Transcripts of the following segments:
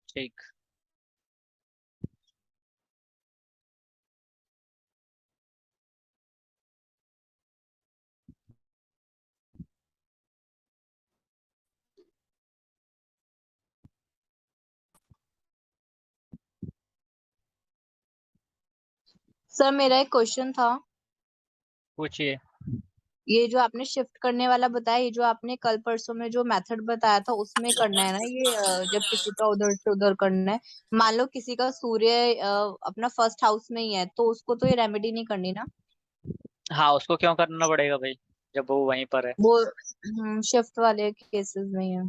ठीक। सर मेरा एक क्वेश्चन था। पूछिए। ये जो आपने शिफ्ट करने वाला बताया, ये जो आपने कल परसों में जो मेथड बताया था उसमें करना है ना ये, जब किसी का उधर से उधर करना है। मान लो किसी का सूर्य अपना फर्स्ट हाउस में ही है, तो उसको तो ये रेमेडी नहीं करनी ना। हाँ, उसको क्यों करना पड़ेगा भाई, जब वो वहीं पर है। वो शिफ्ट वाले केसेस में ही है।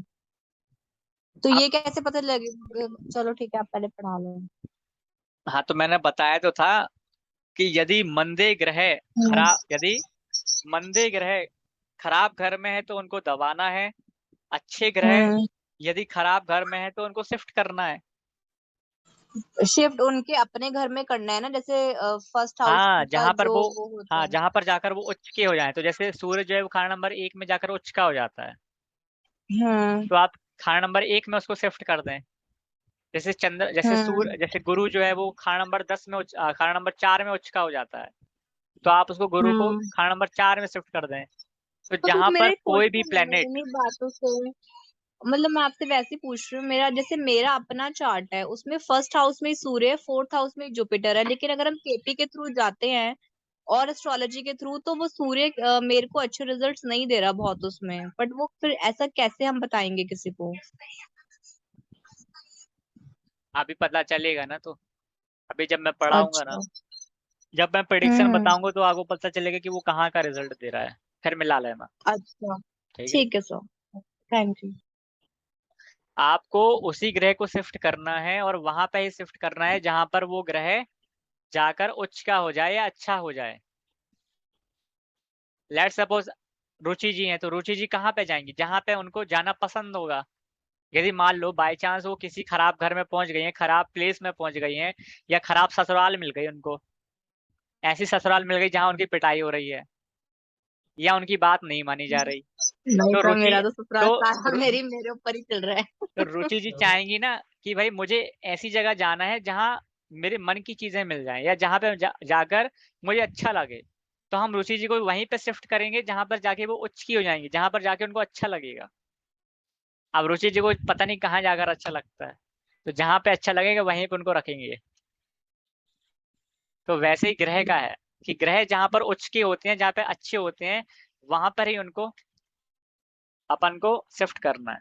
तो आप। ये कैसे पता लगेगा? चलो ठीक है, आप पहले पढ़ा लो। हाँ, तो मैंने बताया तो था कि यदि मंदे ग्रह हम्म। खराब, यदि मंदे ग्रह खराब घर में है तो उनको दबाना है। अच्छे ग्रह हम्म। यदि खराब घर में है तो उनको शिफ्ट करना है। शिफ्ट उनके अपने घर में करना है ना, जैसे फर्स्ट हाउस हाँ, का जहां पर जो वो, वो होता हाँ है। जहां पर जाकर वो उच्च के हो जाए, तो जैसे सूर्य जो है वो खाना नंबर 1 में जाकर उच्च का हो जाता है। हम्म। तो आप खाना नंबर 1 में उसको शिफ्ट कर दें। जैसे चंद्र, जैसे सूर्य, हम्म। जैसे गुरु जो है वो खाना नंबर 10 में खाना नंबर 4 में उच्च का हो जाता है। तो आप उसको गुरु को हम्म। खाना नंबर 4 में शिफ्ट कर दें। तो तो फिर जहां मेरा पर एक कोई भी क्वेश्चन है प्लेनेट। इन्हीं बातों से। मतलब मैं आपसे वैसे ही पूछ रही हूँ, मेरा जैसे मेरा अपना चार्ट है उसमें फर्स्ट हाउस में सूर्य है, फोर्थ हाउस में जुपिटर है, लेकिन अगर हम केपी के थ्रू जाते हैं और एस्ट्रोलॉजी के थ्रू, तो वो सूर्य मेरे को अच्छे रिजल्ट्स नहीं दे रहा बहुत उसमें। बट वो फिर ऐसा कैसे हम बताएंगे किसी को? अभी पता चलेगा ना, तो अभी जब मैं पढ़ाऊंगा ना, अच्छा। जब मैं प्रिडिक्शन हम्म। बताऊंगा तो आपको पता चलेगा कि वो कहाँ का रिजल्ट दे रहा है। फिर मिला लेना। अच्छा। ठीक है। ठीक है सर। Thank you. आपको उसी ग्रह को शिफ्ट करना है और वहां पे ही शिफ्ट करना है जहां पर वो ग्रह जाकर उच्च का हो जाए या अच्छा हो जाए। लेट सपोज रुचि जी हैं, तो रुचि जी कहाँ पे जाएंगी, जहां पे उनको जाना पसंद होगा। यदि मान लो बाय चांस वो किसी खराब घर में पहुंच गई हैं, खराब प्लेस में पहुंच गई हैं, या खराब ससुराल मिल गई उनको, ऐसी ससुराल मिल गई जहां उनकी पिटाई हो रही है या उनकी बात नहीं मानी जा रही। नहीं तो सर, रुचि मेरा तो ससुराल तो सारा रु, मेरे ऊपर ही चल रहा है। तो रुचि जी चाहेंगी ना कि भाई मुझे ऐसी जगह जाना है जहां मेरे मन की चीजें मिल जाएं, या जहां पे जाकर मुझे अच्छा लगे। तो हम रुचि जी को वहीं पे शिफ्ट करेंगे जहां पर जाके वो उच्च की हो जाएंगी, जहां पर जाके उनको अच्छा लगेगा। अब रुचि जी को पता नहीं कहाँ जाकर अच्छा लगता है, तो जहां पे अच्छा लगेगा वहीं पे उनको रखेंगे। तो वैसे ही ग्रह का है कि ग्रह जहां पर उच्च के होते हैं, जहां पे अच्छे होते हैं, वहां पर ही उनको, अपन को शिफ्ट करना है।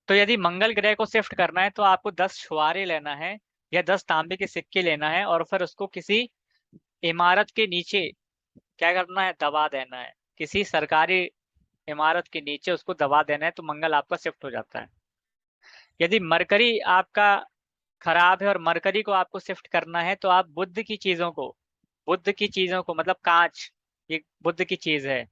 तो यदि मंगल ग्रह को शिफ्ट करना है तो आपको 10 छुआरे लेना है या 10 तांबे के सिक्के लेना है, और फिर उसको किसी इमारत के नीचे क्या करना है, दबा देना है। किसी सरकारी इमारत के नीचे उसको दबा देना है, तो मंगल आपका शिफ्ट हो जाता है। यदि मरकरी आपका खराब है और मरकरी को आपको शिफ्ट करना है, तो आप बुद्ध की चीजों को मतलब कांच, ये बुद्ध की चीज है।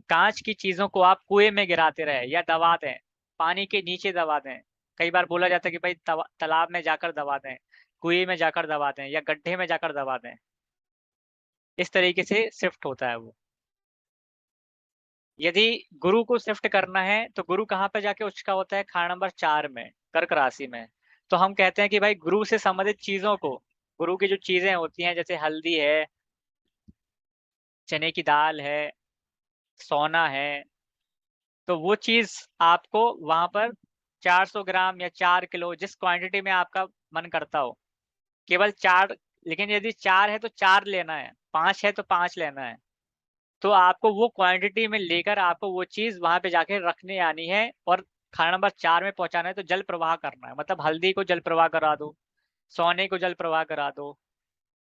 कांच की चीजों को आप कुएं में गिराते रहे या दबा दें, पानी के नीचे दबा दें। कई बार बोला जाता है कि भाई तालाब में जाकर दबा दें, कुएं में जाकर दबा दें, या गड्ढे में जाकर दबा दें। इस तरीके से शिफ्ट होता है वो। यदि गुरु को शिफ्ट करना है तो गुरु कहाँ पे जाके उच्च का होता है, खाना नंबर 4 में, कर्क राशि में। तो हम कहते हैं कि भाई गुरु से संबंधित चीजों को, गुरु की जो चीजें होती हैं जैसे हल्दी है, चने की दाल है, सोना है, तो वो चीज आपको वहां पर 400 ग्राम या 4 किलो, जिस क्वांटिटी में आपका मन करता हो, केवल 4। लेकिन यदि 4 है तो 4 लेना है, 5 है तो 5 लेना है। तो आपको वो क्वांटिटी में लेकर आपको वो चीज वहां पे जाके रखने आनी है, और खाना नंबर 4 में पहुंचाना है। तो जल प्रवाह करना है, मतलब हल्दी को जल प्रवाह करा दो, सोने को जल प्रवाह करा दो,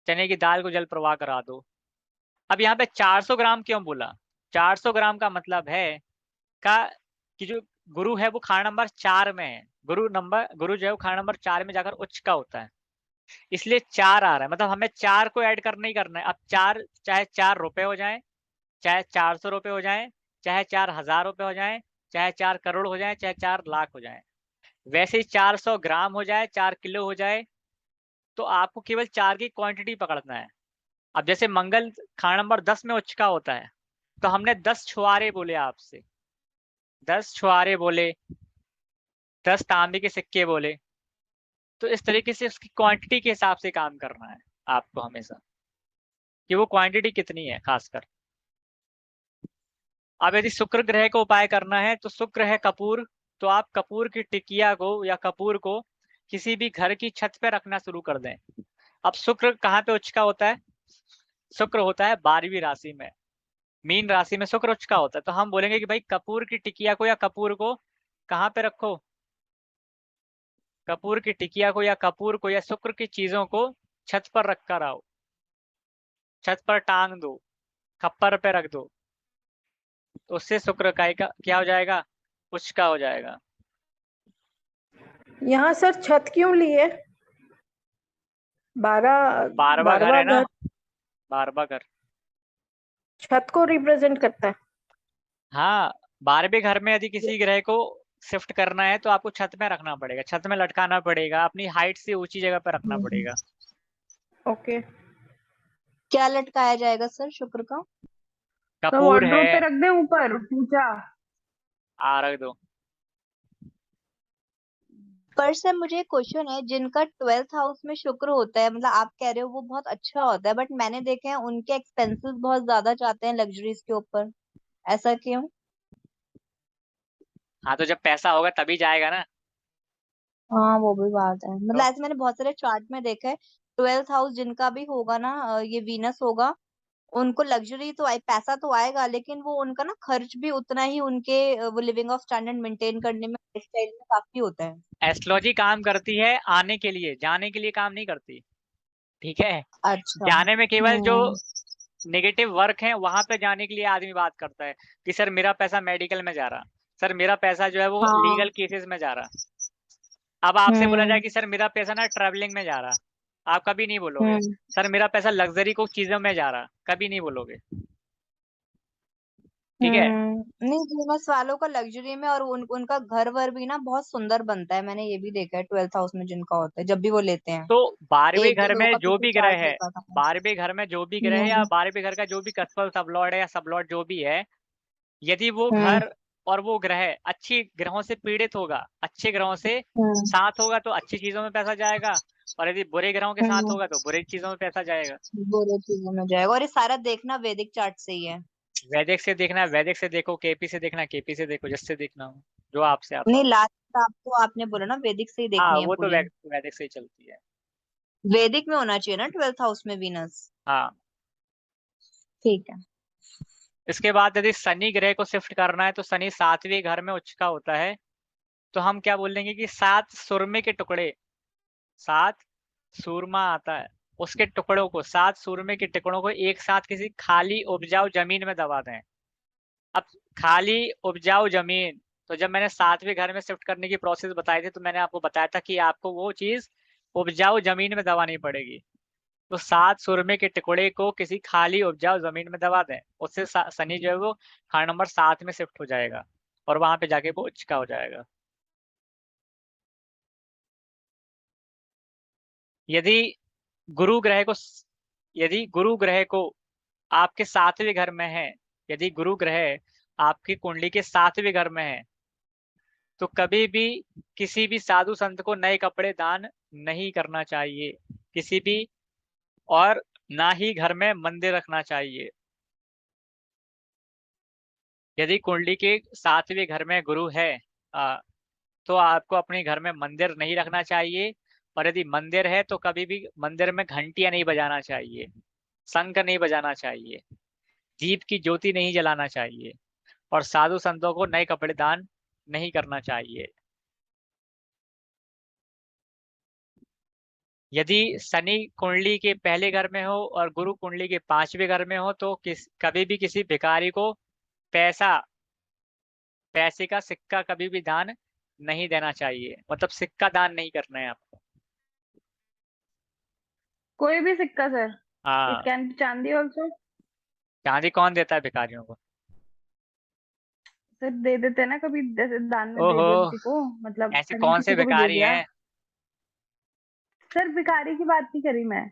चने की दाल को जल प्रवाह करा दो। अब यहाँ पे 400 ग्राम क्यों बोला? 400 ग्राम का मतलब है का कि जो गुरु है वो खाना नंबर 4 में है। गुरु जो है वो खाना नंबर 4 में जाकर उच्च का होता है, इसलिए 4 आ रहा है। मतलब हमें 4 को ऐड करना ही करना है। अब 4, चाहे 4 रुपए हो जाए, चाहे 400 रुपए हो जाए, चाहे 4,000 रुपए हो जाए, चाहे 4 करोड़ हो जाए, चाहे 4 लाख हो जाए, वैसे ही 400 ग्राम हो जाए, 4 किलो हो जाए, तो आपको केवल 4 की क्वांटिटी पकड़ना है। अब जैसे मंगल खाना नंबर 10 में उच्च का होता है, तो हमने 10 छुआरे बोले आपसे, 10 छुआरे बोले, 10 तांबे के सिक्के बोले, तो इस तरीके से उसकी क्वांटिटी के हिसाब से काम करना है आपको हमेशा, कि वो क्वांटिटी कितनी है खासकर। अब यदि शुक्र ग्रह को उपाय करना है तो शुक्र है कपूर, तो आप कपूर की टिकिया को या कपूर को किसी भी घर की छत पे रखना शुरू कर दें। अब शुक्र कहाँ पे उच्च का होता है? शुक्र होता है 12वीं राशि में, मीन राशि में शुक्र उच्च का होता है। तो हम बोलेंगे कि भाई कपूर की टिकिया को या कपूर को कहाँ पे रखो? कपूर की टिकिया को या कपूर को या शुक्र की चीजों को छत पर रख कर आओ, छत पर टांग दो, खप्पर पे रख दो, तो उससे शुक्र का क्या हो जाएगा? उच्च का हो जाएगा। यहाँ सर छत क्यों लिए? 12वां घर बारहवां है ना, घर 12वां घर। छत को रिप्रेजेंट करता है। हाँ, 12वें घर में यदि किसी ग्रह को शिफ्ट करना है तो आपको छत में रखना पड़ेगा, छत में लटकाना पड़ेगा, अपनी हाइट से ऊंची जगह पर रखना पड़ेगा। ओके, क्या लटकाया जाएगा सर शुक्र का? तो कपूर वार्डरोब पे है, रख दे ऊपर ऊंचा। रख दो। पर सर मुझे एक क्वेश्चन है, जिनका 12th हाउस में शुक्र होता है, मतलब आप कह रहे हो वो बहुत अच्छा होता है, बट मैंने देखे हैं उनके एक्सपेंसेस बहुत ज्यादा जाते हैं लग्जरीज के ऊपर, ऐसा क्यों? हाँ, तो जब पैसा होगा तभी जाएगा ना। हाँ वो भी बात है, मतलब तो ऐसे मैंने बहुत सारे चार्ट में देखा है, 12th हाउस जिनका भी होगा ना, ये वीनस होगा, उनको लग्जरी तो आए, पैसा तो आएगा, लेकिन वो उनका ना खर्च भी उतना ही उनके वो लिविंग ऑफ स्टैंडर्ड मेंटेन करने में, लाइफस्टाइल में काफी होता है। एस्ट्रोलॉजी काम करती है आने के लिए, जाने के लिए काम नहीं करती। ठीक है, अच्छा। जाने में केवल जो हम्म। नेगेटिव वर्क है वहां पे जाने के लिए आदमी बात करता है कि सर मेरा पैसा मेडिकल में जा रहा, सर मेरा पैसा जो है वो हाँ। लीगल केसेस में जा रहा। अब आपसे बोला जाए हम्म। कि सर मेरा पैसा ना ट्रैवलिंग में जा रहा, आप कभी नहीं बोलोगे। हम्म। सर मेरा पैसा लग्जरी को चीजों में जा रहा, कभी नहीं बोलोगे। ठीक है। नहीं, फेमस वालों का लग्जरी में, और उनका घर वर भी ना बहुत सुंदर बनता है, मैंने ये भी देखा है 12th हाउस में जिनका होता है, जब भी वो लेते हैं। तो 12वें एक या घर दो में का जो पीछे भी ग्रह चार्ट है, देखा था। 12वें घर में जो भी ग्रह है या हम्म। 12वें घर का जो भी कस्पल सबलॉर्ड है या सबलॉर्ड जो भी है, यदि वो हम्म। घर और वो ग्रह अच्छी ग्रहों से पीड़ित होगा, अच्छे ग्रहों से हम्म। साथ होगा तो अच्छी चीजों में पैसा जाएगा, और यदि बुरे ग्रहों के साथ हम्म। होगा तो बुरी चीजों में पैसा जाएगा। बुरे चीजों में जाएगा, और ये सारा देखना वैदिक चार्ट से ही है। वैदिक से देखना है, वैदिक से देखो, केपी से देखना है, केपी से देखो, जिससे देखना हो, जो आपसे आता नहीं, हो। लास्ट आपको आपने बोला ना वैदिक से ही हाँ, देखनी है वो तो पूरी। वैदिक से ही चलती है। वैदिक में होना चाहिए ना 12th हाउस में वीनस। हाँ। ठीक है। इसके बाद यदि शनि ग्रह को शिफ्ट करना है तो शनि 7वें घर में उच्च का होता है, तो हम क्या बोलेंगे कि 7 सुरमे के टुकड़े, 7 सूरमा आता है, उसके टुकड़ों को, 7 सूरमे के टुकड़ों को एक साथ किसी खाली उपजाऊ जमीन में दबा दें। अब खाली उपजाऊ जमीन, तो जब मैंने 7वें घर में शिफ्ट करने की प्रोसेस बताई थी तो मैंने आपको बताया था कि आपको वो चीज उपजाऊ जमीन में दबानी पड़ेगी। तो 7 सुरमे के टुकड़े को किसी खाली उपजाऊ जमीन में दबा दें, उससे शनि जो है वो खाना नंबर 7 में शिफ्ट हो जाएगा और वहां पे जाके वो उच्च का हो जाएगा। यदि गुरु ग्रह को यदि गुरु ग्रह को आपके 7वें घर में है, यदि गुरु ग्रह आपकी कुंडली के 7वें घर में है, तो कभी भी किसी भी साधु संत को नए कपड़े दान नहीं करना चाहिए, किसी भी, और ना ही घर में मंदिर रखना चाहिए। यदि कुंडली के 7वें घर में गुरु है, तो आपको अपने घर में मंदिर नहीं रखना चाहिए, और यदि मंदिर है तो कभी भी मंदिर में घंटियां नहीं बजाना चाहिए, शंख नहीं बजाना चाहिए, दीप की ज्योति नहीं जलाना चाहिए, और साधु संतों को नए कपड़े दान नहीं करना चाहिए। यदि शनि कुंडली के पहले घर में हो और गुरु कुंडली के 5वें घर में हो तो कभी भी किसी भिखारी को पैसा पैसे का सिक्का कभी भी दान नहीं देना चाहिए, मतलब सिक्का दान नहीं करना है आपको। कोई भी सिक्का सर? इट हाँ, कैन बी चांदी ऑल्सो? चांदी कौन देता है भिखारियों को? सर दे देते हैं ना कभी, जैसे दान में दे ओहो, दिया किसी को, मतलब ऐसे कभी कौन से किसी को भी दे भिखारी दिया। हैं? सर भिखारी की बात नहीं करी मैं,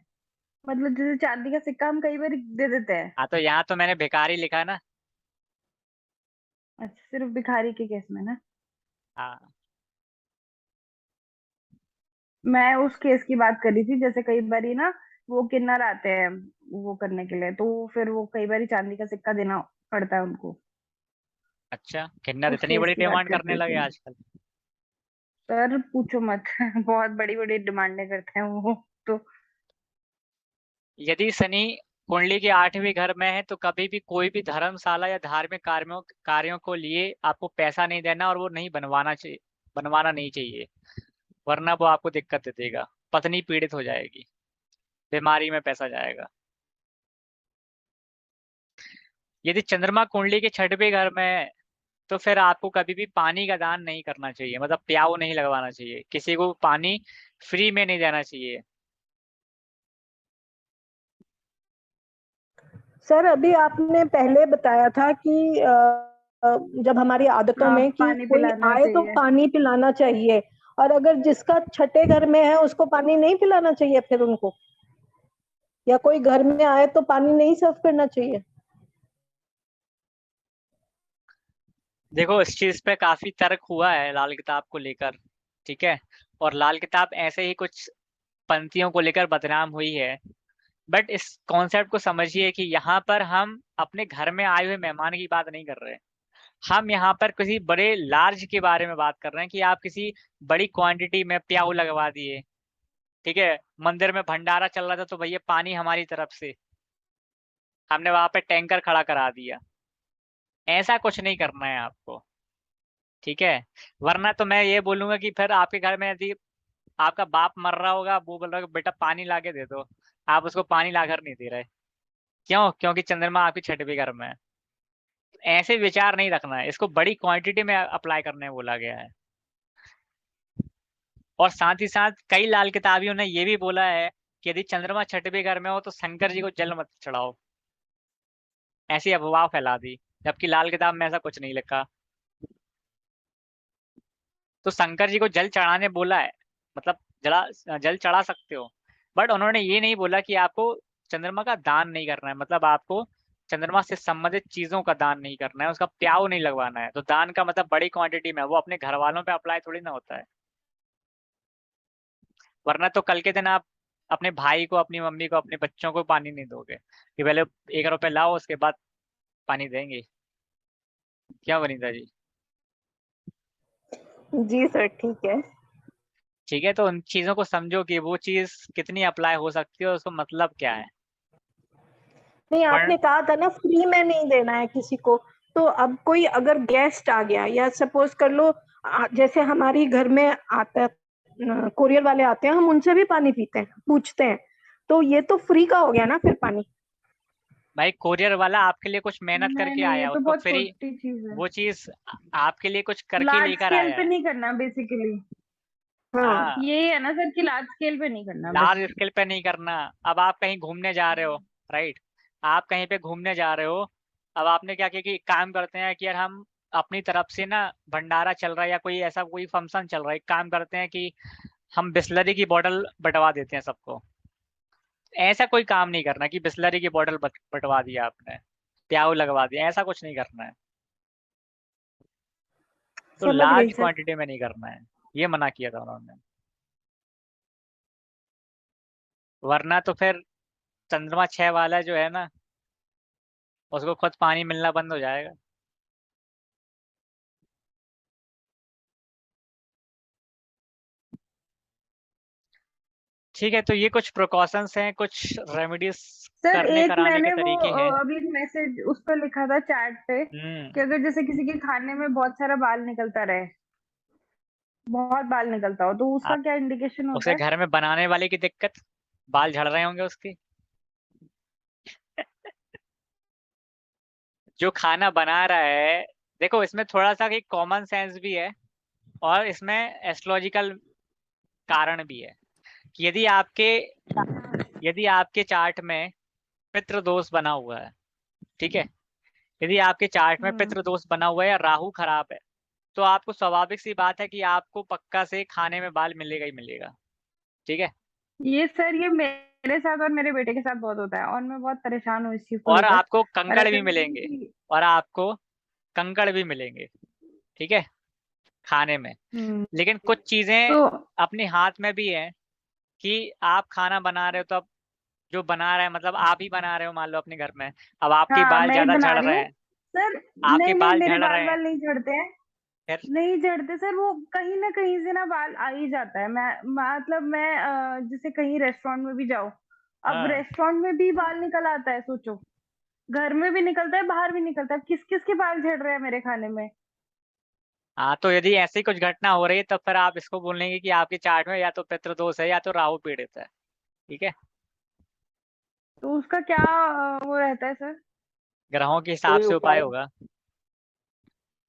मतलब जैसे चांदी का सिक्का हम कई बार दे देते हैं। हाँ, तो यहाँ तो मैंने भिखारी लिखा है ना। अच्छा, सिर्फ भिखारी के केस में ना? हाँ, मैं उस केस की बात कर रही थी, जैसे कई बारी ना वो किन्नर आते हैं वो करने के लिए, तो फिर वो कई बारी चांदी का सिक्का देना पड़ता है उनको। अच्छा, किन्नर उस इतनी केस बड़ी की बात डिमांड करने करती लगे थी। आजकल? सर पूछो मत बहुत बड़ी बड़ी डिमांडें करते हैं वो तो। यदि शनि कुंडली के 8वें घर में है तो कभी भी कोई भी धर्मशाला या धार्मिक कार्यों कार्यों को लिए आपको पैसा नहीं देना, और वो नहीं बनवाना चाहिए, बनवाना नहीं चाहिए, वरना वो आपको दिक्कत दे देगा, पत्नी पीड़ित हो जाएगी, बीमारी में पैसा जाएगा। यदि चंद्रमा कुंडली के 6वें घर में है तो फिर आपको कभी भी पानी का दान नहीं करना चाहिए, मतलब प्याऊ नहीं लगवाना चाहिए, किसी को पानी फ्री में नहीं देना चाहिए। सर अभी आपने पहले बताया था कि जब हमारी आदतों हाँ, में कि पानी कोई पिलाना आए तो चाहिए। पानी पिलाना चाहिए, और अगर जिसका छठे घर में है उसको पानी नहीं पिलाना चाहिए फिर उनको, या कोई घर में आए तो पानी नहीं सर्व करना चाहिए? देखो, इस चीज पे काफी तर्क हुआ है लाल किताब को लेकर, ठीक है, और लाल किताब ऐसे ही कुछ पंक्तियों को लेकर बदनाम हुई है। बट इस कॉन्सेप्ट को समझिए कि यहाँ पर हम अपने घर में आए हुए मेहमान की बात नहीं कर रहे हैं, हम यहाँ पर किसी बड़े लार्ज के बारे में बात कर रहे हैं कि आप किसी बड़ी क्वांटिटी में प्याऊ लगवा दिए, ठीक है, मंदिर में भंडारा चल रहा था तो भैया पानी हमारी तरफ से, हमने वहां पे टैंकर खड़ा करा दिया, ऐसा कुछ नहीं करना है आपको, ठीक है। वरना तो मैं ये बोलूंगा कि फिर आपके घर में यदि आपका बाप मर रहा होगा, वो बोल रहा होगा बेटा पानी ला के दे दो, आप उसको पानी लाकर नहीं दे रहे, क्यों? क्योंकि चंद्रमा आपकी 6वें घर में है। ऐसे विचार नहीं रखना है, इसको बड़ी क्वांटिटी में अप्लाई करने बोला गया है। और साथ ही साथ कई लाल किताबियों ने ये भी बोला है कि यदि चंद्रमा 6वें घर में हो तो शंकर जी को जल मत चढ़ाओ, ऐसी अफवाह फैला दी, जबकि लाल किताब में ऐसा कुछ नहीं लिखा। तो शंकर जी को जल चढ़ाने बोला है, मतलब जल चढ़ा सकते हो, बट उन्होंने ये नहीं बोला कि आपको चंद्रमा का दान नहीं करना है, मतलब आपको चंद्रमा से संबंधित चीजों का दान नहीं करना है, उसका प्याऊ नहीं लगवाना है। तो दान का मतलब बड़ी क्वांटिटी में, वो अपने घर वालों पे अप्लाई थोड़ी ना होता है। वरना तो कल के दिन आप अपने भाई को, अपनी मम्मी को, अपने बच्चों को पानी नहीं दोगे कि पहले 1 रुपए लाओ उसके बाद पानी देंगे, क्या वनीता जी? जी सर, ठीक है। ठीक है, तो उन चीजों को समझो कि वो चीज कितनी अप्लाई हो सकती है और उसका मतलब क्या है। नहीं, वर्ण आपने कहा था ना फ्री में नहीं देना है किसी को, तो अब कोई अगर गेस्ट आ गया, या सपोज कर लो जैसे हमारी घर में आता है, कोरियर वाले आते हैं, हम उनसे भी पानी पीते हैं, पूछते हैं, तो ये तो फ्री का हो गया ना फिर पानी। भाई, कोरियर वाला आपके लिए कुछ मेहनत नहीं करके नहीं, ये आया, तो उसको बहुत फ्री, छोटी चीज है। वो चीज आपके लिए कुछ करके लार्ज लेकर स्केल आया पे है। नहीं करना बेसिकली। हाँ। हाँ, यही है ना सर कि लार्ज स्केल पे नहीं करना बस। लार्ज स्केल पे नहीं करना। अब आप कहीं घूमने जा रहे हो, राइट, आप कहीं पे घूमने जा रहे हो, अब आपने क्या किया कि एक काम करते हैं कि यार हम अपनी तरफ से ना, भंडारा चल रहा है या कोई ऐसा कोई फंक्शन चल रहा है, एक काम करते हैं कि हम बिस्लरी की बोतल बंटवा देते हैं सबको। ऐसा कोई काम नहीं करना कि बिस्लरी की बोतल बंटवा दिया आपने, प्याऊ लगवा दिया, ऐसा कुछ नहीं करना है। तो समझ गई लार्ज सर। क्वांटिटी में नहीं करना है, ये मना किया था उन्होंने। वरना तो फिर चंद्रमा 6 वाला जो है ना, उसको खुद पानी मिलना बंद हो जाएगा। ठीक है, तो ये कुछ प्रिकॉशंस हैं, कुछ रेमेडीज सर करने एक कराने के मैंने वो तरीके हैं। अभी एक मैसेज उस पर लिखा था चैट पे कि हम्म। अगर जैसे किसी के खाने में बहुत सारा बाल निकलता रहे, बहुत बाल निकलता हो, तो उसका आप क्या इंडिकेशन होता उसे है? घर में बनाने वाले की दिक्कत, बाल झड़ रहे होंगे उसके। जो खाना बना रहा है, देखो इसमें थोड़ा सा एक कॉमन सेंस भी है, और इसमें एस्ट्रोलॉजिकल कारण भी है कि यदि आपके चार्ट में पितृ दोष बना हुआ है, ठीक है, यदि आपके चार्ट में हम्म। पितृ दोष बना हुआ है या राहु खराब है, तो आपको स्वाभाविक सी बात है कि आपको पक्का से खाने में बाल मिलेगा ही मिलेगा, ठीक है। ये सर ये मेरे साथ और मेरे बेटे के साथ बहुत होता है, और मैं बहुत परेशान हूँ इस चीज को और लेकर। आपको और कंकड़ ऐसा भी लग रहा है मिलेंगे, कि और आपको कंकड़ भी मिलेंगे, ठीक है। खाने में। लेकिन कुछ चीजें तो अपने हाथ में भी है कि आप खाना बना रहे हो, तो अब जो बना रहा है मतलब आप ही बना रहे हो, मान लो अपने घर में, अब आपके हाँ, बाल मैं ही ज्यादा बना झड़ रही रहे हूँ हैं, सर। आपके नहीं नहीं, बाल मेरे झड़ बाल रहे हैं, बाल नहीं झड़ते हैं, फिर नहीं झड़ते सर। वो कहीं ना कहीं से ना बाल आ ही जाता है। मतलब मैं जैसे कहीं रेस्टोरेंट में भी जाऊँ, अब हाँ रेस्टोरेंट में भी बाल निकल आता है, सोचो। घर में भी निकलता है, बाहर भी निकलता है। किस किस के बाल झड़ रहे हैं मेरे खाने में? हाँ, तो यदि ऐसी कुछ घटना हो रही है तब फिर आप इसको बोलेंगे कि आपकी चार्ट में या तो पितृदोष है या तो राहु पीड़ित है। ठीक है, तो उसका क्या वो रहता है सर? ग्रहों के हिसाब कोई से उपाय उपाय? होगा,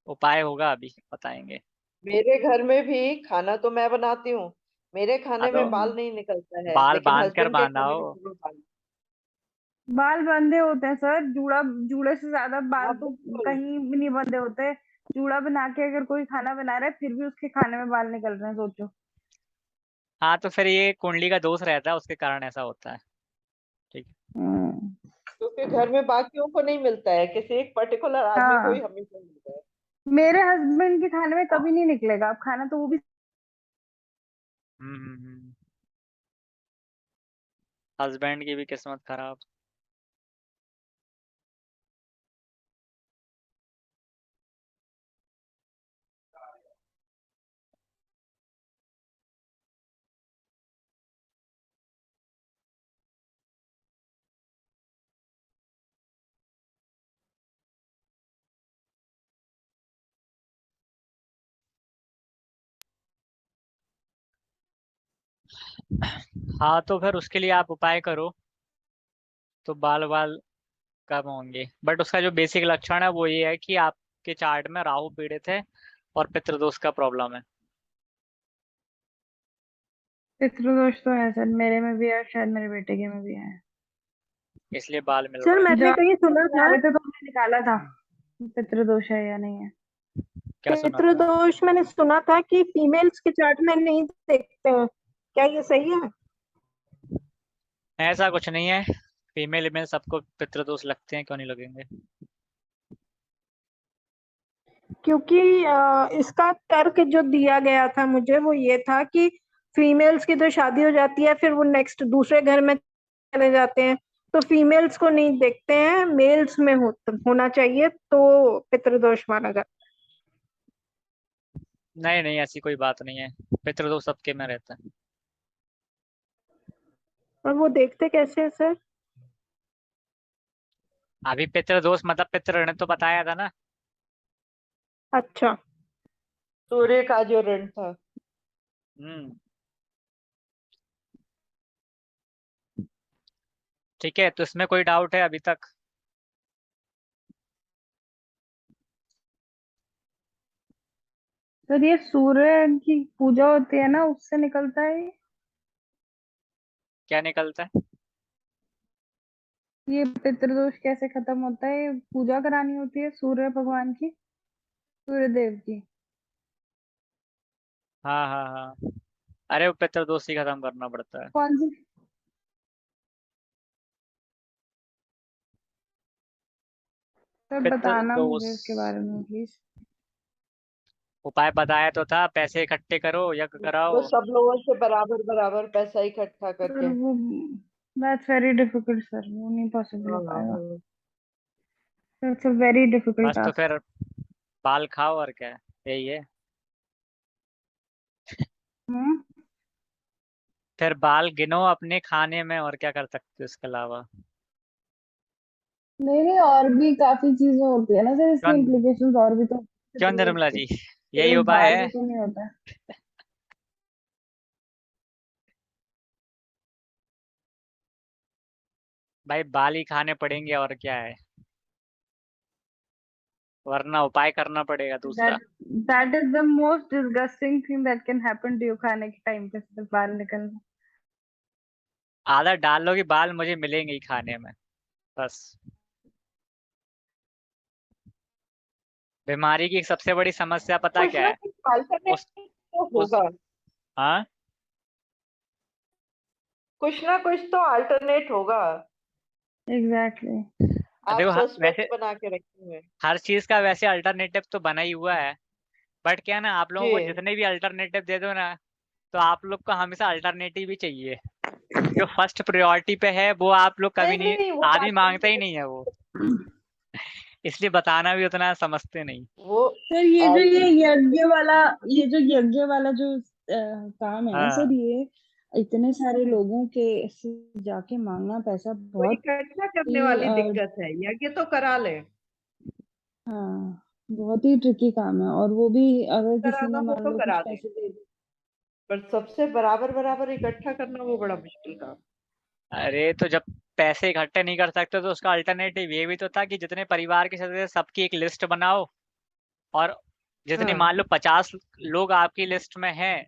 उपाय होगा अभी बताएंगे। मेरे घर में भी खाना तो मैं बनाती हूँ, मेरे हाँ खाने तो में बाल नहीं निकलता है, बाल लेकिन बांध कर हस्बैंड के बांधा खाने में हो। जरूर बाल। बाल बंधे होते हैं सर, जूड़ा, जूड़े से ज्यादा हाँ बाल तो बिल्कुल। कहीं भी नहीं बंधे होते। जूड़ा बना के अगर कोई खाना बना रहा है, फिर भी उसके खाने में बाल निकल रहे हैं, सोचो। हाँ, तो फिर ये कुंडली का दोष रहता है, उसके कारण ऐसा होता है। ठीक है। हम्म। क्योंकि घर में बाकियों को नहीं मिलता है, किसी एक पर्टिकुलर आदमी को ही हाँ, हमेशा मिलता है। मेरे हस्बैंड के खाने में कभी नहीं निकलेगा। अब खाना तो वो भी हस्बैंड की भी किस्मत खराब। हाँ, तो फिर उसके लिए आप उपाय करो तो बाल बाल कम होंगे, बट उसका जो बेसिक लक्षण है वो ये है कि आपके चार्ट में राहु पीड़ित है और पितृदोष का प्रॉब्लम है, पितृदोष तो है सर, मेरे में भी है, शायद मेरे बेटे के में भी है। इसलिए बाल मिल सर रहे हैं। मैंने जब कहीं सुना बता था, रहे थे तो हमने निकाला था पितृदोष है या नहीं है। क्या सुना था? पितृदोष मैंने सुना था कि फीमेल्स के चार्ट में नहीं देखते हैं, क्या ये सही है? ऐसा कुछ नहीं है, फीमेल मेल सबको पितृदोष लगते हैं, क्यों नहीं लगेंगे। क्योंकि इसका तर्क जो दिया गया था मुझे वो ये था कि फीमेल्स की तो शादी हो जाती है, फिर वो नेक्स्ट दूसरे घर में चले जाते हैं, तो फीमेल्स को नहीं देखते हैं, मेल्स में होना चाहिए, तो पितृदोष माना जाता नहीं नहीं, ऐसी कोई बात नहीं है, पितृदोष सबके में रहता है। है। और वो देखते कैसे है सर? अभी पितृदोष मतलब पितृ ऋण तो बताया था ना। अच्छा। सूर्य का जो ऋण था। हम्म। ठीक है, तो इसमें कोई डाउट है अभी तक? सर ये सूर्य की पूजा होती है ना, उससे निकलता है क्या निकलता है? ये पितृदोष कैसे खत्म होता है? ये पूजा करानी होती है सूर्य भगवान की, सूर्य देव की। हाँ हाँ हाँ, अरे वो पितृदोष ही खत्म करना पड़ता है। कौन सी? सर बताना पितृदोष मुझे इसके बारे में प्लीज। उपाय बताया तो था, पैसे इकट्ठे करो, यज्ञ वो कराओ। सब लोगों से बराबर बराबर पैसा इकट्ठा सर करके। वो, दैट्स वेरी डिफिकल्ट सर, वो नहीं पॉसिबल हो हाँ पाएगा। हाँ। इट्स अ वेरी डिफिकल्ट बस तो टास्क। फिर बाल खाओ और क्या है, यही है। हम्म। फिर बाल गिनो अपने खाने में, और क्या कर सकते हो इसके अलावा। नहीं नहीं, और भी काफी चीजें होती है ना सर, इसके क्यों? इम्प्लीकेशंस और भी तो क्यों पितृदोष निर्मला के, जी, यही सिर्फ उपाय बाल है। ही तो नहीं होता है। भाई बाल ही खाने पड़ेंगे और क्या है, वरना उपाय करना पड़ेगा दूसरा। That that is the most disgusting thing that can happen to you, खाने के टाइम पे सिर्फ बाल निकलना। आदत डाल लो कि बाल मुझे मिलेंगे ही खाने में, बस। बीमारी की सबसे बड़ी समस्या पता कुछ क्या ना है? कुछ अल्टरनेट उस तो उस होगा, हाँ, कुछ ना कुछ तो अल्टरनेट होगा। एग्जैक्टली। आप देखो सस्पेंस वैसे बना के रखे हुए हैं। हर चीज का वैसे अल्टरनेटिव तो बना ही हुआ है, बट क्या ना, आप लोगों को जी जितने भी अल्टरनेटिव दे दो ना, तो आप लोग को हमेशा अल्टरनेटिव ही चाहिए। जो फर्स्ट प्रायोरिटी पे है वो आप लोग कभी नहीं नहीं, नहीं वो आदमी बात मांगता नहीं ही है। नहीं है वो, इसलिए बताना भी उतना समझते नहीं। वो सर ये जो ऐसे ये जो यज्ञ वाला जो काम है ना सर, हाँ, ये इतने सारे लोगों के से जाके मांगना पैसा वो बहुत इकट्ठा करने ही वाली दिक्कत है, यज्ञ तो करा ले, हाँ बहुत ही ट्रिकी काम है। और वो भी अगर किसी कराना ने हो मान तो लो कुछ करा दे, पैसे दे दिए। पर सबसे बराबर बराबर इकट्ठा करना वो बड़ा मुश्किल काम। अरे तो जब पैसे इकट्ठे नहीं कर सकते तो उसका अल्टरनेटिव ये भी तो था कि जितने परिवार के सदस्य सबकी एक लिस्ट बनाओ, और जितने हाँ मान लो 50 लोग आपकी लिस्ट में हैं,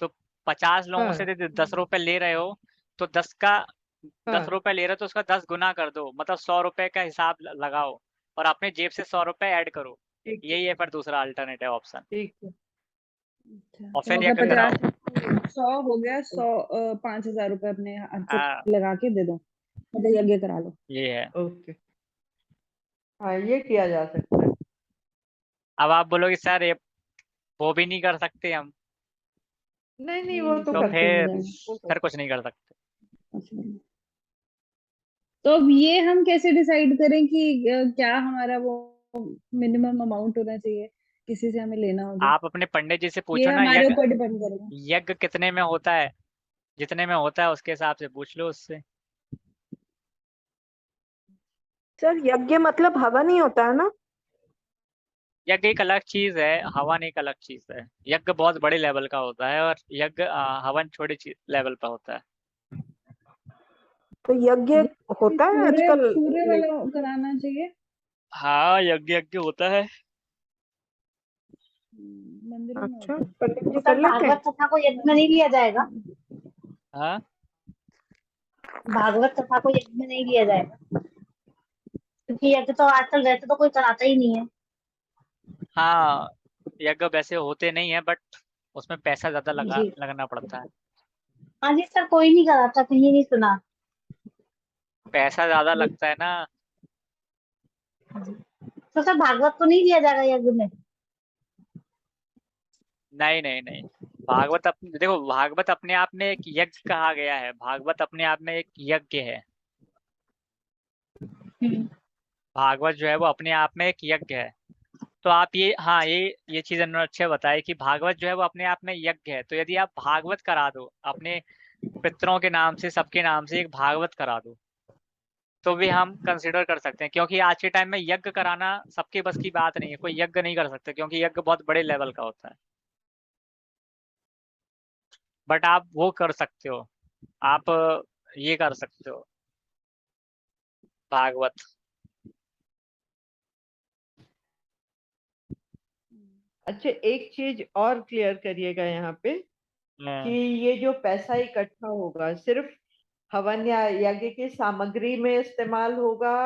तो 50 लोगों से हाँ 10 रुपए ले रहे हो, तो 10 हाँ रुपए ले रहे हो तो उसका 10 गुना कर दो, मतलब 100 रुपए का हिसाब लगाओ, और अपने जेब से 100 रुपए ऐड करो। ठीक यही है फिर दूसरा अल्टरनेटिव ऑप्शन, ठीक है। अच्छा और तो फिर मतलब यज्ञ कराओ। 50 100 हो गया, 5,000 रुपए अपने हाथ हाँ, से लगा के दे दो, मतलब यज्ञ करा लो। ये है। ओके, हाँ ये किया जा सकता है। अब आप बोलोगे सर ये वो भी नहीं कर सकते हम, नहीं नहीं नहीं वो नहीं तो तो सर, कर हो फिर जाएगा वो कर फिर कुछ नहीं कर सकते। possible। तो अब ये हम कैसे डिसाइड करें कि क्या हमारा वो मिनिमम अमाउंट होना चाहिए किसी से हमें लेना होगा? आप अपने पंडित जी से ये पूछो ना, हमारे यज्ञ ऊपर डिपेंड करेगा। यज्ञ कितने में होता है, जितने में होता है उसके हिसाब से पूछ लो उससे। सर यज्ञ मतलब हवन ही होता है ना? यज्ञ एक अलग चीज है, हवन एक अलग चीज है। यज्ञ बहुत बड़े लेवल का होता है, और यज्ञ हवन छोटे लेवल पर होता है। तो यज्ञ ये होता है सूर्य आजकल? सूर्य वाला कराना चाहिए। हाँ, यज्ञ यज्ञ होता है। मंदिरों में अच्छा, होता है। पंडित जी सर कर लेते हैं? भागवत कथा को यज्ञ में नहीं लिया जाएगा? हाँ, भागवत कथा को यज्ञ में नहीं लिया जाएगा, क्योंकि यज्ञ तो आजकल वैसे तो कोई कराता ही नहीं है। हाँ, यज्ञ वैसे होते नहीं है, बट उसमें पैसा ज्यादा जी लगना पड़ता है। हाँ जी सर, कोई नहीं कराता, कहीं नहीं सुना। पैसा ज्यादा जी लगता है ना। जी। तो सर भागवत को नहीं लिया जाएगा यज्ञ में? नहीं नहीं नहीं, भागवत देखो, भागवत अपने आप में एक यज्ञ कहा गया है, भागवत अपने आप में एक यज्ञ है। भागवत जो है वो अपने आप में एक यज्ञ है। तो आप ये, हाँ, ये चीज उन्होंने अच्छे बताई कि भागवत जो है वो अपने आप में यज्ञ है। तो यदि आप भागवत करा दो अपने पितरों के नाम से, सबके नाम से एक भागवत करा दो, तो भी हम कंसिडर कर सकते हैं, क्योंकि आज के टाइम में यज्ञ कराना सबके बस की बात नहीं है। कोई यज्ञ नहीं कर सकता, क्योंकि यज्ञ बहुत बड़े लेवल का होता है। बट आप वो कर सकते हो, आप ये कर सकते हो, भागवत। अच्छा, एक चीज और क्लियर करिएगा यहाँ पे कि हम्म, ये जो पैसा इकट्ठा होगा सिर्फ हवन या यज्ञ की सामग्री में इस्तेमाल होगा,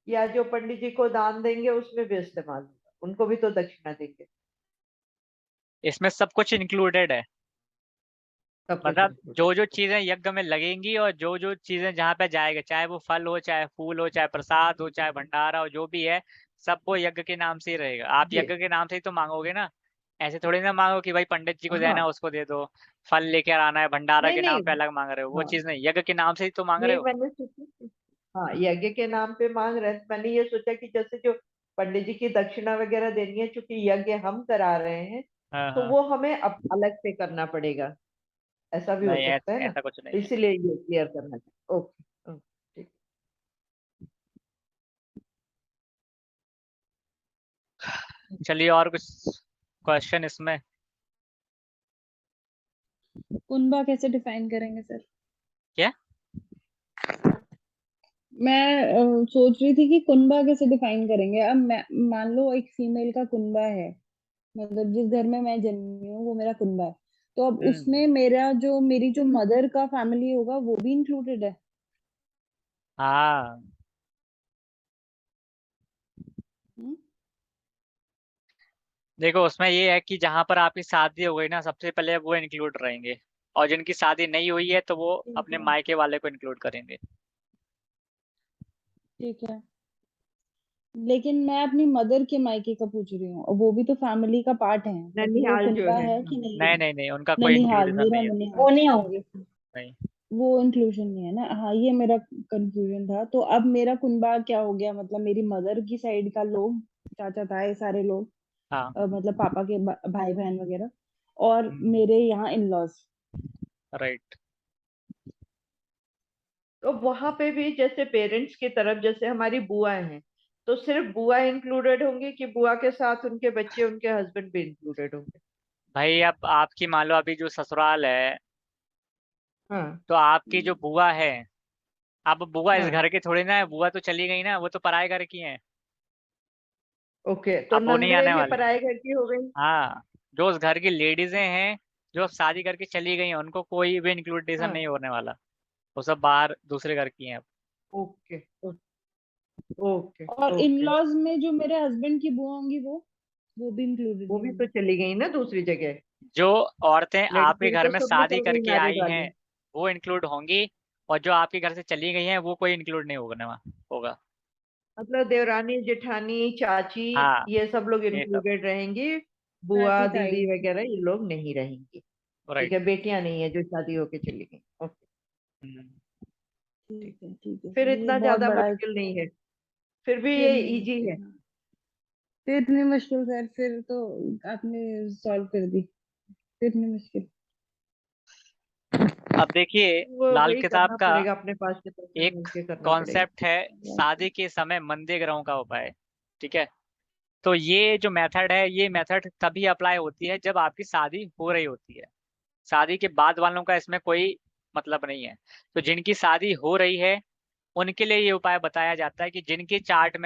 या जो पंडित जी को दान देंगे उसमें भी इस्तेमाल होगा? उनको भी तो दक्षिणा देंगे। इसमें सब कुछ इंक्लूडेड है। सब कुछ मतलब included। जो जो चीजें यज्ञ में लगेंगी, और जो जो चीजें जहाँ पे जाएगा, चाहे वो फल हो, चाहे फूल हो, चाहे प्रसाद हो, चाहे भंडारा हो, जो भी है, सब वो यज्ञ के नाम से ही रहेगा। आप जी यज्ञ के नाम से ही तो मांगोगे ना। ऐसे थोड़ी ना मांगो कि भाई पंडित जी को देना है हाँ, उसको दे दो, फल लेकर आना है, भंडारा नहीं के नाम नहीं पे अलग मांग रहे हो, वो हाँ, चीज नहीं, यज्ञ के नाम से ही तो मांग रहे नहीं हो। मैंने सोचा हाँ यज्ञ के नाम पे मांग रहे हैं, तो मैंने ये सोचा कि जैसे जो पंडित जी की दक्षिणा वगैरह देनी है, चूंकि यज्ञ हम करा रहे हैं हाँ तो हाँ, वो हमें अब अलग से करना पड़ेगा, ऐसा भी हो नहीं, सकता है ना। ऐसा कुछ तो नहीं है। इसीलिए ये क्लियर करना चाहिए। ओके ठीक। चलिए, और कुछ क्वेश्चन इसमें? कुनबा कैसे डिफाइन करेंगे सर? क्या? मैं सोच रही थी कि कुनबा कैसे डिफाइन करेंगे। अब मैं मान लो एक फीमेल का कुनबा है, मतलब जिस घर में मैं जन्मी हूँ वो मेरा कुनबा है, तो अब हम्म, उसमें मेरी जो मदर का फैमिली होगा वो भी इंक्लूडेड है? हाँ, हम्म, देखो उसमें ये है कि जहां पर आपकी शादी हो गई ना, सबसे पहले वो इंक्लूड रहेंगे, और जिनकी शादी नहीं हुई है तो वो ठीक अपने है। मायके वाले को इंक्लूड करेंगे। ठीक है। लेकिन मैं अपनी मदर के मायके का पूछ रही हूँ, वो भी तो फैमिली का पार्ट है, बट वो ननिहाल जो कुनबा है, है हाँ। कि नहीं नहीं है? नहीं नहीं, उनका कोई ननिहाल, इंक्लूडेशन मेरा नहीं है। ननिहाल, वो नहीं होंगे। नहीं। वो इंक्लूजन नहीं है ना। हाँ, ये मेरा कंफ्यूजन था। तो अब मेरा कुनबा क्या हो गया, मतलब मेरी मदर की साइड का लोग, चाचा ताए सारे लोग, हाँ। मतलब पापा के भाई बहन वगैरह, और हम्म, मेरे यहाँ इन लॉज। राइट। तो वहां पे भी जैसे पेरेंट्स की तरफ जैसे हमारी बुआ हैं, तो सिर्फ बुआ इंक्लूडेड होंगी कि बुआ के साथ उनके बच्चे उनके हस्बैंड भी इंक्लूडेड होंगे? भाई अब आपकी मान लो अभी जो ससुराल है, हाँ। तो आपकी जो बुआ है, अब बुआ इस हाँ। घर की थोड़ी ना है, बुआ तो चली गई ना, वो तो पराये घर की है। ओके, तो अब वो नहीं नंदुए आने भी वाली। पराये घर की हो गई? हाँ, जो उस घर की लेडीजें हैं, जो अब शादी करके चली गई हैं, उनको कोई भी इंक्लूडेशन हाँ। नहीं होने वाला। वो सब बाहर दूसरे घर की हैं अब। ओके। ओके। और इन ओके। लॉज में जो मेरे हस्बैंड की बुआ होंगी, वो भी इंक्लूडेड वो नहीं भी तो होंगी? चली गई ना दूसरी जगह। जो औरतें आपके लड़कियां घर तो में सब शादी निकल गई करके मैरिड आई वाली। हैं, वो इंक्लूड होंगी। और जो आपके घर से चली गई हैं, वो कोई इंक्लूड नहीं होगा। मतलब देवरानी जेठानी चाची, हाँ, ये सब लोग ये सब। इंक्लूडेड रहेंगी। बुआ चाची ताई। दीदी वगैरह ये लोग नहीं रहेंगी। ठीक राइट। है, बेटियां नहीं है जो शादी होके चली गई। ओके। ठीक। ठीक है, फिर फिर ये इतना बहुत ज्यादा बड़ा। मुश्किल नहीं है, फिर भी फिर ये नहीं इजी मुश्किल, है। हाँ। फिर इतनी मुश्किल सर, फिर तो आपने सॉल्व कर दी। फिर इतनी मुश्किल। अब देखिए, वो लाल वही किताब करना का पड़ेगा, अपने पास के पर्सन एक मिलके करना पड़ेगा। कॉन्सेप्ट है, शादी के समय मंदे ग्रहों का उपाय। ठीक है। तो ये जो मेथड है, ये मेथड तभी अप्लाई होती है जब आपकी शादी हो रही होती है। शादी के बाद वालों का इसमें कोई मतलब नहीं है। तो जिनकी शादी हो रही है, उनके लिए ये उपाय बताया जाता है कि जिनके चार्ट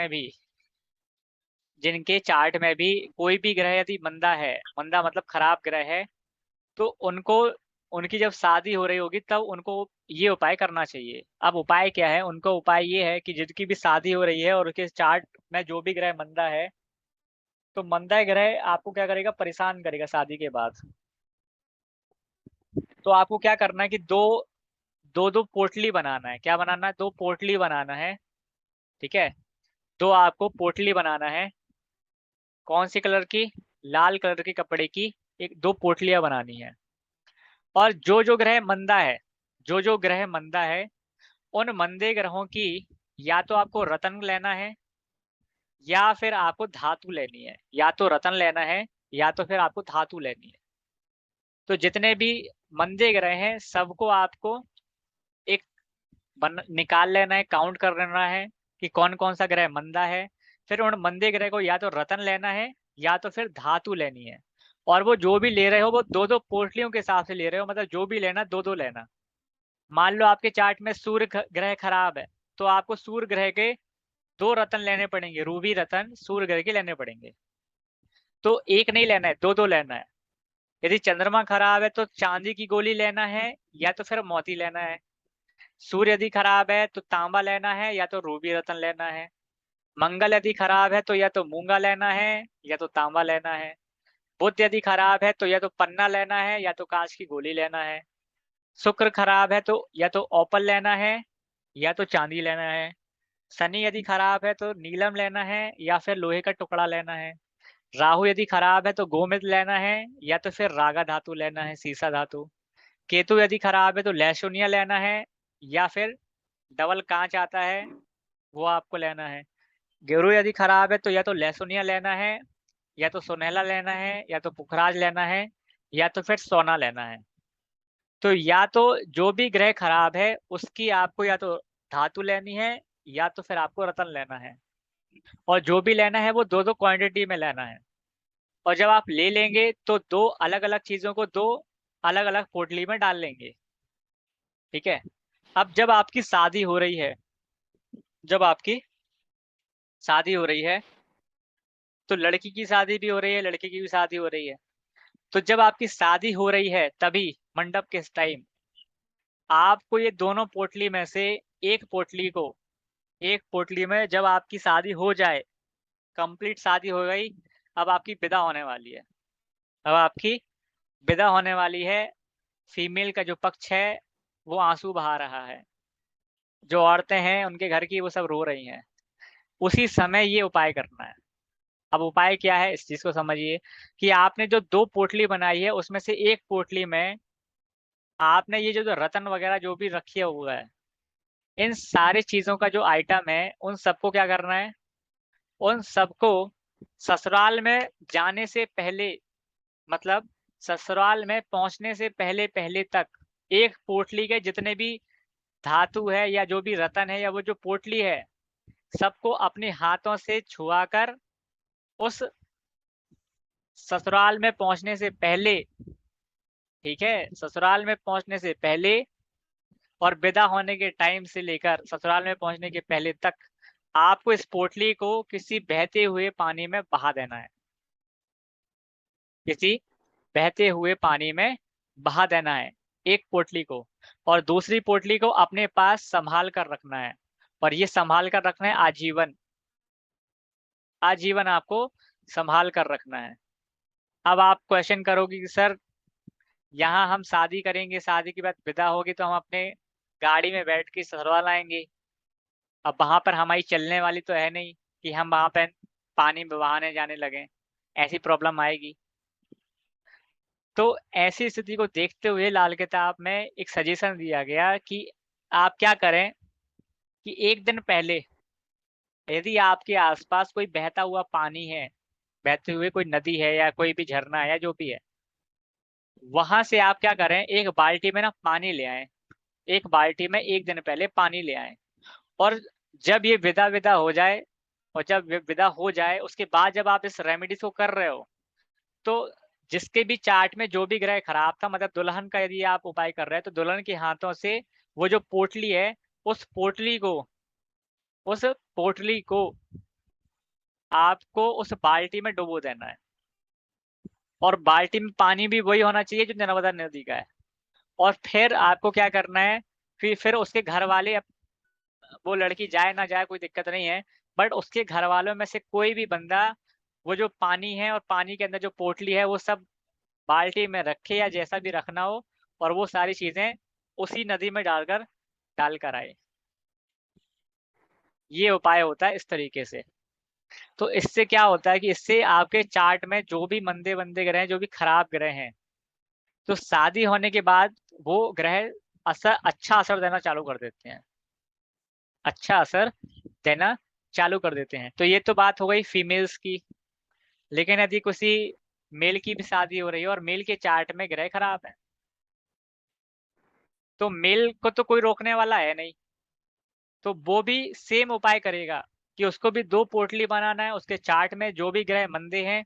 में भी कोई भी ग्रह यदि मंदा है, मंदा मतलब खराब ग्रह है, तो उनको, उनकी जब शादी हो रही होगी तब उनको ये उपाय करना चाहिए। अब उपाय क्या है? उनको उपाय ये है कि जिनकी भी शादी हो रही है और उसके चार्ट में जो भी ग्रह मंदा है, तो मंदा ग्रह आपको क्या करेगा? परेशान करेगा शादी के बाद। तो आपको क्या करना है कि दो दो दो पोटली बनाना है। क्या बनाना है? दो पोटली बनाना है। ठीक है। दो आपको पोटली बनाना है। कौन सी कलर की? लाल कलर के कपड़े की एक दो पोटलियां बनानी है। और जो जो ग्रह मंदा है, उन मंदे ग्रहों की या तो आपको रत्न लेना है, या फिर आपको धातु लेनी है। या तो रत्न लेना है, या तो फिर आपको धातु लेनी है। तो जितने भी मंदे ग्रह हैं, सबको आपको एक निकाल लेना है, काउंट कर लेना है कि कौन कौन सा ग्रह मंदा है। फिर उन मंदे ग्रह को या तो रत्न लेना है, या तो फिर धातु लेनी है। और वो जो भी ले रहे हो, वो दो दो पोटलियों के हिसाब से ले रहे हो, मतलब जो भी लेना दो दो लेना। मान लो आपके चार्ट में सूर्य ग्रह खराब है, तो आपको सूर्य ग्रह के दो रत्न लेने पड़ेंगे, रूबी रत्न सूर्य ग्रह के लेने पड़ेंगे। तो एक नहीं लेना है, दो दो लेना है। यदि चंद्रमा खराब है, तो चांदी की गोली लेना है, या तो फिर मोती लेना है। सूर्य यदि खराब है, तो तांबा लेना है, या तो रूबी रत्न लेना है। मंगल यदि खराब है, तो या तो मूंगा लेना है, या तो तांबा लेना है। बुध यदि खराब है, तो या तो पन्ना लेना है, या तो कांच की गोली लेना है। शुक्र खराब है, तो या तो ओपल लेना है, या तो चांदी लेना है। शनि यदि खराब है, तो नीलम लेना है, या फिर लोहे का टुकड़ा लेना है। राहु यदि खराब है, तो गोमेद लेना है, या तो फिर रागा धातु लेना है, सीसा धातु। केतु यदि खराब है, तो लहसुनिया लेना है, या फिर डबल कांच आता है, वो आपको लेना है। गेरू यदि खराब है, तो या तो लहसुनिया लेना है, या तो सुनहला लेना है, या तो पुखराज लेना है, या तो फिर सोना लेना है। तो या तो जो भी ग्रह खराब है, उसकी आपको या तो धातु लेनी है, या तो फिर आपको रत्न लेना है। और जो भी लेना है, वो दो दो क्वांटिटी में लेना है। और जब आप ले लेंगे, तो दो अलग अलग चीजों को दो अलग अलग पोटली में डाल लेंगे। ठीक है। अब जब आपकी शादी हो रही है, जब आपकी शादी हो रही है, तो लड़की की शादी भी हो रही है, लड़के की भी शादी हो रही है। तो जब आपकी शादी हो रही है, तभी मंडप के टाइम आपको ये दोनों पोटली में से एक पोटली को, एक पोटली में जब आपकी शादी हो जाए, कंप्लीट शादी हो गई, अब आपकी विदा होने वाली है। अब आपकी विदा होने वाली है। फीमेल का जो पक्ष है, वो आंसू बहा रहा है। जो औरतें हैं उनके घर की, वो सब रो रही हैं। उसी समय ये उपाय करना है। अब उपाय क्या है इस चीज को समझिए कि आपने जो 2 पोटली बनाई है उसमें से एक पोटली में आपने ये जो रत्न वगैरह जो भी रखे हुआ है, इन सारी चीजों का जो आइटम है उन सबको क्या करना है, उन सबको ससुराल में जाने से पहले, मतलब ससुराल में पहुंचने से पहले पहले तक एक पोटली के जितने भी धातु है या जो भी रतन है या वो जो पोटली है, सबको अपने हाथों से छुआकर उस ससुराल में पहुंचने से पहले, ठीक है, ससुराल में पहुंचने से पहले और विदा होने के टाइम से लेकर ससुराल में पहुंचने के पहले तक आपको इस पोटली को किसी बहते हुए पानी में बहा देना है। किसी बहते हुए पानी में बहा देना है एक पोटली को, और दूसरी पोटली को अपने पास संभाल कर रखना है, और ये संभाल कर रखना है आजीवन। आजीवन आपको संभाल कर रखना है। अब आप क्वेश्चन करोगे कि सर यहाँ हम शादी करेंगे, शादी के बाद विदा होगी तो हम अपने गाड़ी में बैठ के ससुराल आएंगे। अब वहां पर हमारी चलने वाली तो है नहीं कि हम वहां पर पानी में बहाने जाने लगे, ऐसी प्रॉब्लम आएगी। तो ऐसी स्थिति को देखते हुए लाल किताब में एक सजेशन दिया गया कि आप क्या करें कि एक दिन पहले यदि आपके आसपास कोई बहता हुआ पानी है, बहते हुए कोई नदी है या कोई भी झरना है या जो भी है, वहां से आप क्या करें, एक बाल्टी में ना पानी ले आए। एक बाल्टी में एक दिन पहले पानी ले आए, और जब ये विदा विदा हो जाए, और जब विदा हो जाए उसके बाद जब आप इस रेमेडीज को कर रहे हो, तो जिसके भी चार्ट में जो भी ग्रह खराब था, मतलब दुल्हन का यदि आप उपाय कर रहे हैं तो दुल्हन के हाथों से वो जो पोटली है उस पोटली को आपको उस बाल्टी में डुबो देना है, और बाल्टी में पानी भी वही होना चाहिए जो नर्मदा नदी का है। और फिर आपको क्या करना है, फिर उसके घर वाले, वो लड़की जाए ना जाए कोई दिक्कत नहीं है, बट उसके घर वालों में से कोई भी बंदा वो जो पानी है और पानी के अंदर जो पोटली है वो सब बाल्टी में रखे या जैसा भी रखना हो, और वो सारी चीजें उसी नदी में डालकर आए। ये उपाय होता है इस तरीके से। तो इससे क्या होता है कि इससे आपके चार्ट में जो भी मंदे मंदे ग्रह हैं, जो भी खराब ग्रह हैं, तो शादी होने के बाद वो ग्रह अच्छा असर देना चालू कर देते हैं, अच्छा असर देना चालू कर देते हैं। तो ये तो बात हो गई फीमेल्स की। लेकिन यदि किसी मेल की भी शादी हो रही है और मेल के चार्ट में ग्रह खराब है, तो मेल को तो कोई रोकने वाला है नहीं, तो वो भी सेम उपाय करेगा कि उसको भी 2 पोटली बनाना है। उसके चार्ट में जो भी ग्रह मंदे हैं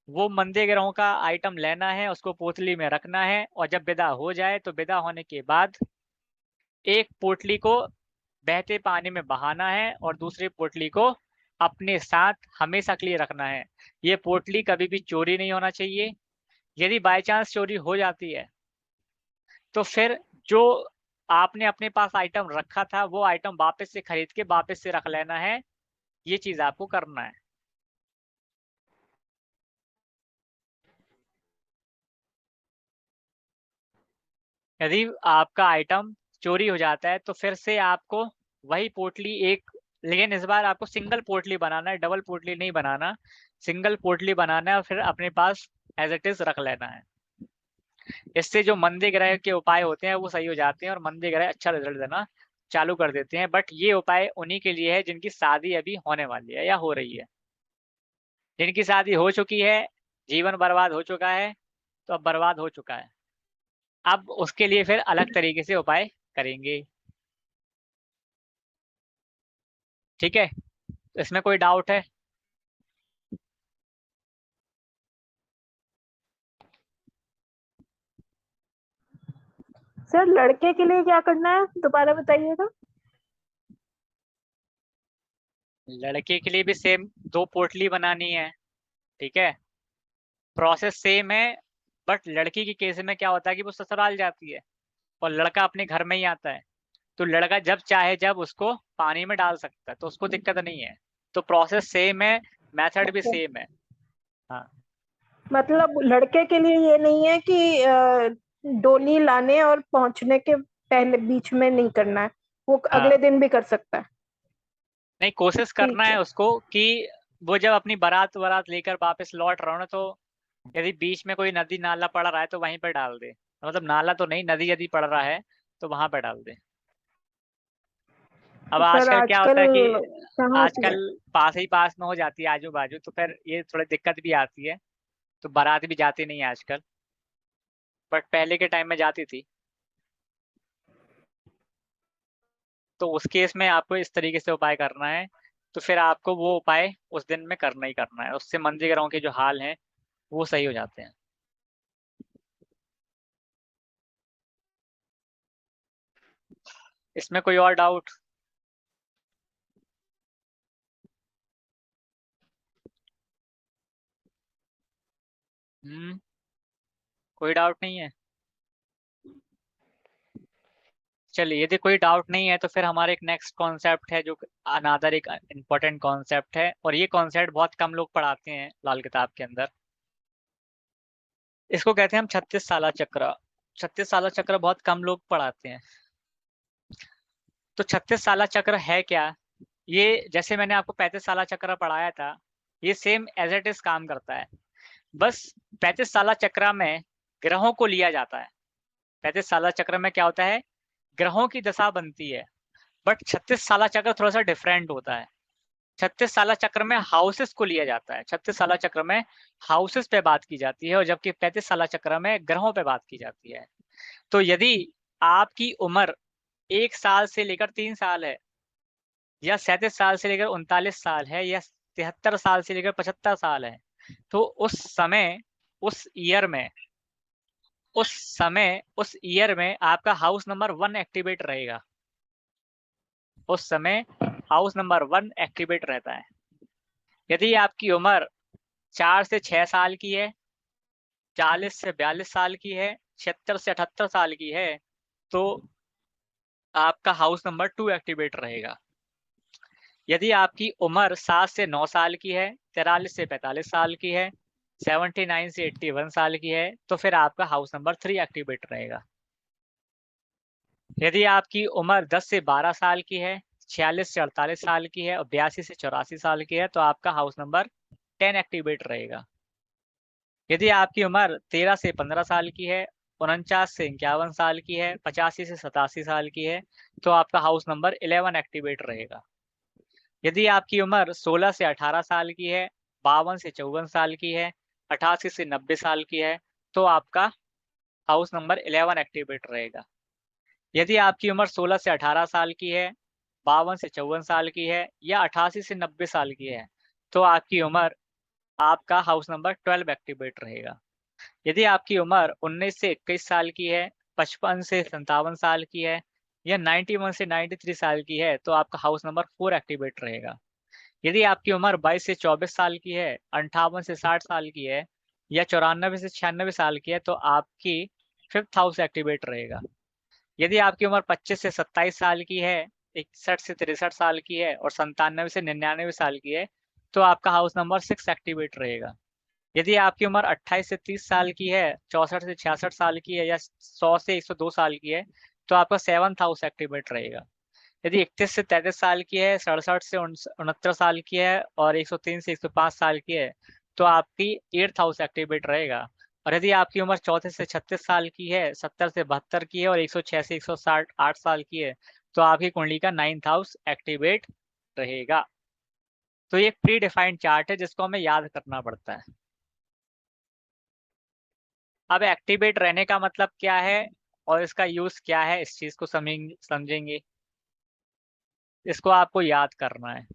वो मंदे ग्रहों का आइटम लेना है, उसको पोटली में रखना है, और जब विदा हो जाए तो विदा होने के बाद एक पोटली को बहते पानी में बहाना है और दूसरी पोटली को अपने साथ हमेशा के लिए रखना है। ये पोटली कभी भी चोरी नहीं होना चाहिए। यदि बाय चांस चोरी हो जाती है तो फिर जो आपने अपने पास आइटम रखा था वो आइटम वापस से खरीद के वापस से रख लेना है। ये चीज आपको करना है। यदि आपका आइटम चोरी हो जाता है तो फिर से आपको वही पोटली एक, लेकिन इस बार आपको सिंगल पोटली बनाना है, डबल पोटली नहीं बनाना। सिंगल पोटली बनाना है और फिर अपने पास एज इट इज रख लेना है। इससे जो मंदे ग्रह के उपाय होते हैं वो सही हो जाते हैं और मंदे ग्रह अच्छा रिजल्ट देना चालू कर देते हैं। बट ये उपाय उन्हीं के लिए है जिनकी शादी अभी होने वाली है या हो रही है। जिनकी शादी हो चुकी है, जीवन बर्बाद हो चुका है, तो अब बर्बाद हो चुका है, अब उसके लिए फिर अलग तरीके से उपाय करेंगे। ठीक है, तो इसमें कोई डाउट है? सर लड़के के लिए क्या करना है दोबारा बताइएगा। लड़के के लिए भी सेम 2 पोटली बनानी है। ठीक है, प्रोसेस सेम है, बट लड़की के केस में क्या होता है कि वो ससुराल जाती है और लड़का अपने घर में ही आता है। तो लड़का जब चाहे जब उसको पानी में डाल सकता है, तो उसको दिक्कत नहीं है। तो प्रोसेस सेम है, मेथड भी अच्छा, सेम है। हाँ मतलब लड़के के लिए ये नहीं है कि डोली लाने और पहुंचने के पहले बीच में नहीं करना है, वो हाँ अगले दिन भी कर सकता है। नहीं, कोशिश करना ठीक है है। उसको कि वो जब अपनी बारात वरात लेकर वापस लौट रहा हो ना, तो यदि बीच में कोई नदी नाला पड़ रहा है तो वहीं पर डाल दे। मतलब नाला तो नहीं, नदी यदि पड़ रहा है तो वहां पर डाल दे। अब सर आजकल क्या आजकल होता है कि कहाँ से आजकल पास ही पास में हो जाती है आजू बाजू, तो फिर ये थोड़ी दिक्कत भी आती है, तो बारात भी जाती नहीं है आजकल, बट पहले के टाइम में जाती थी। तो उस केस में आपको इस तरीके से उपाय करना है। तो फिर आपको वो उपाय उस दिन में करना ही करना है, उससे मंदिर ग्रहों के जो हाल हैं वो सही हो जाते हैं। इसमें कोई और डाउट? कोई डाउट नहीं है? चलिए, यदि कोई डाउट नहीं है तो फिर हमारा एक नेक्स्ट कॉन्सेप्ट है, जो अनादर एक इम्पोर्टेंट कॉन्सेप्ट है, और ये कॉन्सेप्ट बहुत कम लोग पढ़ाते हैं लाल किताब के अंदर। इसको कहते हैं हम 36 साला चक्र। 36 साला चक्र बहुत कम लोग पढ़ाते हैं। तो 36 साला चक्र है क्या? ये जैसे मैंने आपको 35 साला चक्र पढ़ाया था, ये सेम एज इट इज काम करता है। बस 35 साला चक्र में ग्रहों को लिया जाता है। 35 साला चक्र में क्या होता है, ग्रहों की दशा बनती है। बट 36 साला चक्र थोड़ा सा डिफरेंट होता है। 36 साला चक्र में हाउसेस को लिया जाता है। 36 साला चक्र में हाउसेस पे बात की जाती है, और जबकि 35 साला चक्र में ग्रहों पे बात की जाती है। तो यदि आपकी उम्र 1 साल से लेकर 3 साल है, या 37 साल से लेकर 39 साल है, या 73 साल से लेकर 75 साल है, तो उस ईयर में आपका हाउस नंबर 1 एक्टिवेट रहेगा। उस समय हाउस नंबर 1 एक्टिवेट रहता है। यदि आपकी उम्र 4 से 6 साल की है, 40 से 42 साल की है, 76 से 78 साल की है, तो आपका हाउस नंबर 2 एक्टिवेट रहेगा। यदि आपकी उम्र 7 से 9 साल की है, 43 से 45 साल की है, 79 से 81 साल की है, तो फिर आपका हाउस नंबर 3 एक्टिवेट रहेगा। यदि आपकी उम्र 10 से 12 साल की है, 46 से 48 साल की है, और 82 से 84 साल की है, तो आपका हाउस नंबर 10 एक्टिवेट रहेगा। यदि आपकी उम्र 13 से 15 साल की है, 49 से 51 साल की है, 85 से 87 साल की है, तो आपका हाउस नंबर 11 एक्टिवेट रहेगा। यदि आपकी उम्र 16 से 18 साल की है, 52 से 54 साल की है, 88 से 90 साल की है, तो आपका हाउस नंबर 11 एक्टिवेट रहेगा। यदि आपकी उम्र 16 से 18 साल की है, 52 से 54 साल की है, या 88 से 90 साल की है, तो आपका हाउस नंबर 12 एक्टिवेट रहेगा। यदि आपकी उम्र 19 से 21 साल की है, 55 से 57 साल की है, या 91 से 93 साल की है, तो आपका हाउस नंबर 4 एक्टिवेट रहेगा। यदि आपकी उम्र 22 से 24 साल की है, 58 से 60 साल की है, या 94 से 96 साल की है, तो आपकी 5th हाउस एक्टिवेट रहेगा। यदि आपकी उम्र 25 से 27 साल की है, 61 से 63 साल की है, और 97 से 99 साल की है, तो आपका हाउस नंबर 6 एक्टिवेट रहेगा। यदि आपकी उम्र 28 से 30 साल की है, 64 से 66 साल की है, या 100 से 102 साल की है, तो आपका 7th हाउस एक्टिवेट रहेगा। यदि 31 से 33 साल की है, 67 से 69 साल की है, और 103 से 105 साल की है, तो आपकी 8th हाउस एक्टिवेट रहेगा। और यदि आपकी उम्र 34 से 36 साल की है, 70 से 72 की है, और 106 से 168 साल की है, तो आपकी कुंडली का 9th हाउस एक्टिवेट रहेगा। तो ये एक प्री डिफाइंड चार्ट है जिसको हमें याद करना पड़ता है। अब एक्टिवेट रहने का मतलब क्या है और इसका यूज क्या है, इस चीज को समझेंगे। इसको आपको याद करना है।